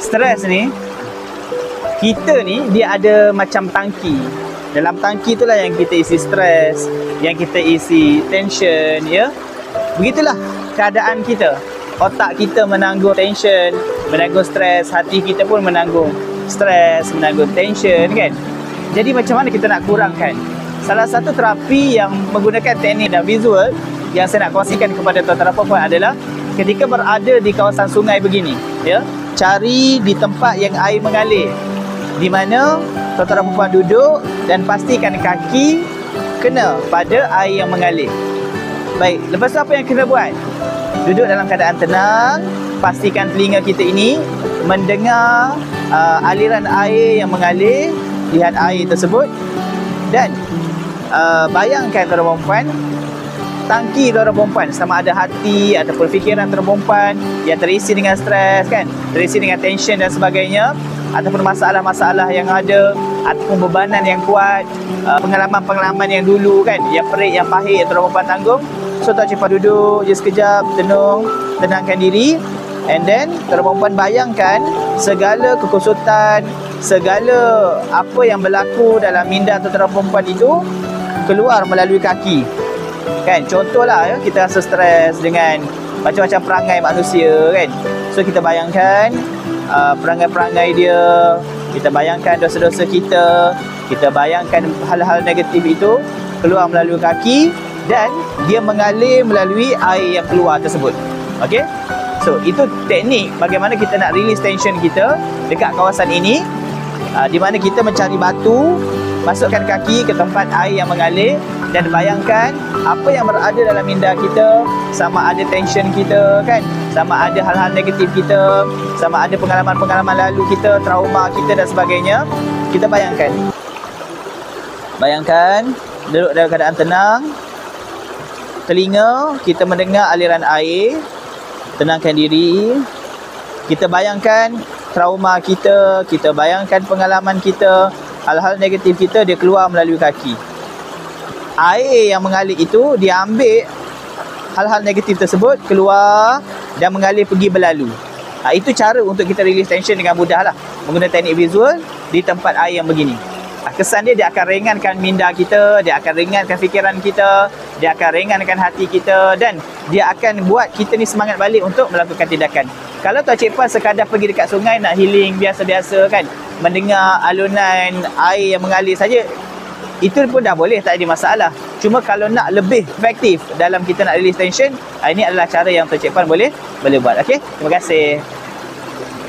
stres ni, kita ni dia ada macam tangki. Dalam tangki itulah yang kita isi stres, yang kita isi tension, ya. Begitulah keadaan kita. Otak kita menanggung tension, menanggung stres, hati kita pun menanggung stres, menanggung tension, kan. Jadi macam mana kita nak kurangkan? Salah satu terapi yang menggunakan teknik dan visual yang saya nak kongsikan kepada tuan-tuan dan puan adalah ketika berada di kawasan sungai begini, ya, cari di tempat yang air mengalir, di mana tuan-tuan dan puan duduk dan pastikan kaki kena pada air yang mengalir. Baik, lepas tu apa yang kena buat? Duduk dalam keadaan tenang, pastikan telinga kita ini mendengar aliran air yang mengalir, lihat air tersebut, dan bayangkan tuan-tuan dan puan, tangki tuan-tuan dan puan, sama ada hati ataupun fikiran tuan-tuan dan puan yang terisi dengan stres, kan, terisi dengan tension dan sebagainya, ataupun masalah-masalah yang ada, ataupun bebanan yang kuat, pengalaman-pengalaman yang dulu, kan, yang perit, yang pahit yang tuan-tuan dan puan tanggung. So tuan cepat duduk je sekejap, tenangkan diri, and then tuan-tuan dan puan bayangkan segala kekusutan, segala apa yang berlaku dalam minda tuan-tuan dan puan itu keluar melalui kaki, kan. Contohlah, ya, kita rasa stres dengan macam-macam perangai manusia, kan. So kita bayangkan perangai-perangai dia, kita bayangkan dosa-dosa kita bayangkan hal-hal negatif itu keluar melalui kaki dan dia mengalir melalui air yang keluar tersebut. Okey? So itu teknik bagaimana kita nak release tension kita dekat kawasan ini, di mana kita mencari batu, masukkan kaki ke tempat air yang mengalir dan bayangkan apa yang berada dalam minda kita, sama ada tension kita, kan, sama ada hal-hal negatif kita, sama ada pengalaman-pengalaman lalu kita, trauma kita dan sebagainya. Kita bayangkan duduk dalam keadaan tenang, telinga kita mendengar aliran air, tenangkan diri. Kita bayangkan trauma kita bayangkan pengalaman kita, hal-hal negatif kita, dia keluar melalui kaki. Air yang mengalir itu, dia ambil hal-hal negatif tersebut, keluar dan mengalir pergi berlalu. Itu cara untuk kita release tension dengan mudah lah, menggunakan teknik visual di tempat air yang begini. Kesan dia akan ringankan minda kita, dia akan ringankan fikiran kita, dia akan ringankan hati kita, dan dia akan buat kita ni semangat balik untuk melakukan tindakan. Kalau Tuan Cik Puan sekadar pergi dekat sungai nak healing biasa-biasa, kan, mendengar alunan air yang mengalir saja, itu pun dah boleh, tak ada masalah. Cuma kalau nak lebih efektif dalam kita nak release tension, ini adalah cara yang Tuan Cik Puan boleh buat. Okey, terima kasih.